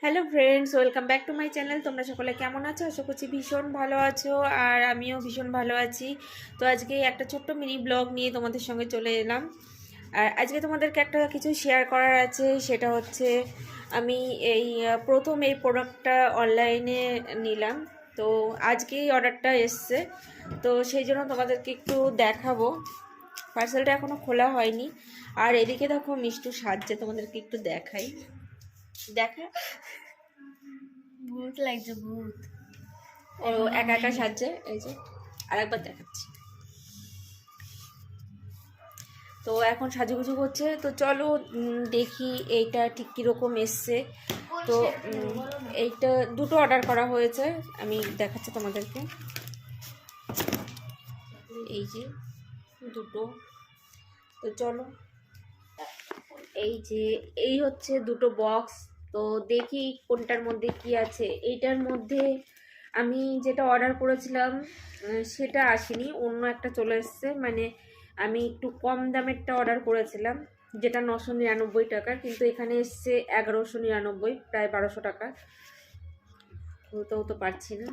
Hello friends, welcome back to my channel. তোমরা সকলে কেমন আছো? আশা করছি ভীষণ ভালো আছো, আর আমিও ভীষণ ভালো আছি। তো আজকে একটা ছোট্ট মিনি ব্লগ নিয়ে তোমাদের সঙ্গে চলে এলাম। আর আজকে তোমাদেরকে একটা কিছু শেয়ার করার আছে, সেটা হচ্ছে আমি প্রথম এই প্রোডাক্টটা অনলাইনে নিলাম। তো আজকেই অর্ডারটা এসছে, তো সেই জন্য তোমাদেরকে একটু দেখাবো। পার্সেলটা এখনও খোলা হয়নি। আর এদিকে দেখো মিষ্টু সাজছে, তোমাদেরকে একটু দেখাই। দেখা, ভূত লাগছে, ভূত। ও একা একা সাজছে। এই যে আরেকবার দেখাচ্ছি। তো এখন সাজুগুজু করছে, তো চলো দেখি এইটা ঠিক কীরকম এসছে। তো এইটা দুটো অর্ডার করা হয়েছে, আমি দেখাচ্ছি তোমাদেরকে। এই যে দুটো, তো চলো এই হচ্ছে দুটো বক্স। তো দেখি কোনটার মধ্যে কি আছে। এইটার মধ্যে আমি যেটা অর্ডার করেছিলাম সেটা আসেনি, অন্য একটা চলে এসছে। মানে আমি একটু কম দামেরটা অর্ডার করেছিলাম, যেটা 999 টাকা, কিন্তু এখানে এসছে 1199, প্রায় 1200 টাকা। তো পারছি না।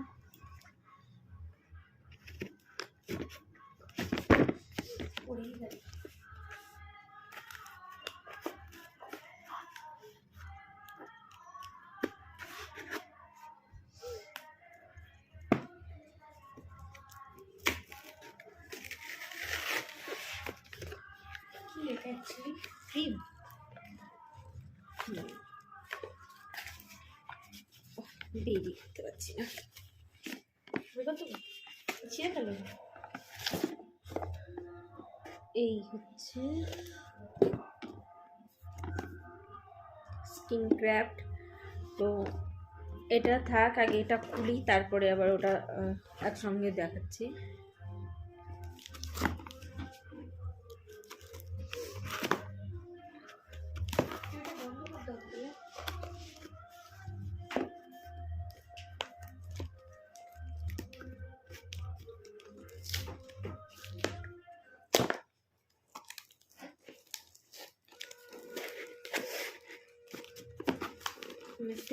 ক্রিম বেরিয়ে করতে পারছি না। এই হচ্ছে স্কিন ক্রাফট। তো এটা থাক, আগে এটা খুলি, তারপরে আবার ওটা একসঙ্গে দেখাচ্ছি।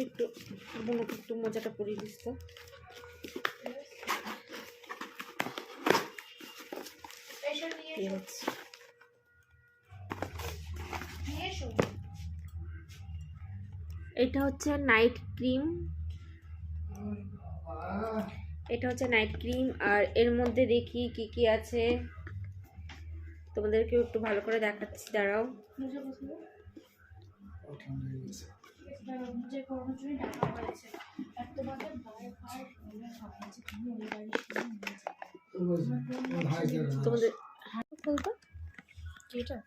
একটু বোনকে একটু মজাটা পরিয়ে দিস তো। এটা হচ্ছে নাইট ক্রিম, এটা হচ্ছে নাইট ক্রিম। আর এর মধ্যে দেখি কি কি আছে, তোমাদেরকে একটু ভালো করে দেখাচ্ছি, দাঁড়াও। তোমাদের বলতো এটা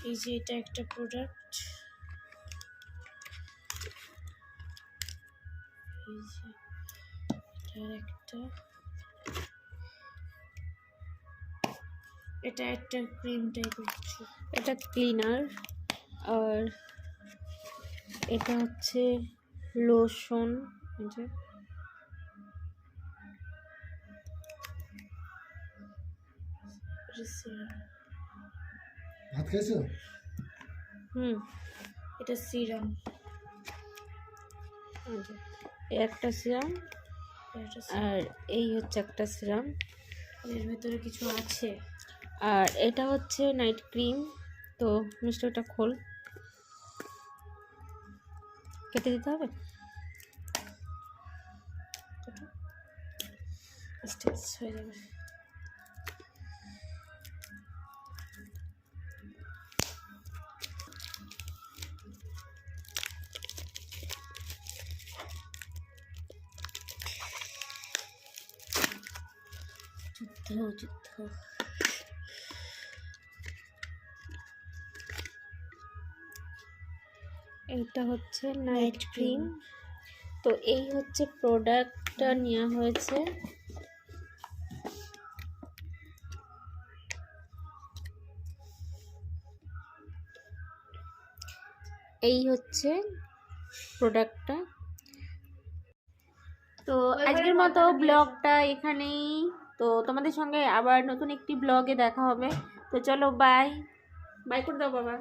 এই যে এটা একটা প্রোডাক্ট, এই যে এটা একটা ক্রিম টাইপের কিছু, এটা ক্লিনার। আর এটা হচ্ছে লোশন। ভাত খাইছো? এটা সিরাম, একটা সিরাম, আর এই হচ্ছে একটা সিরাম, এর ভিতরে কিছু আছে। আর এটা হচ্ছে নাইট ক্রিম। তো মিষ্টিটা খোল, কেটে দিতে হবে। স্টেজ হয়ে যাবে। যুদ্ধ এইটা হচ্ছে নাইট ক্রিম। তো এই হচ্ছে প্রোডাক্টটা নেওয়া হয়েছে। এই হচ্ছে প্রোডাক্টটা। তো আজকের মতো ব্লগটা এখানেই। তো তোমাদের সঙ্গে আবার নতুন একটি ব্লগে দেখা হবে। তো চলো বাই বাই করে দাও বাবা।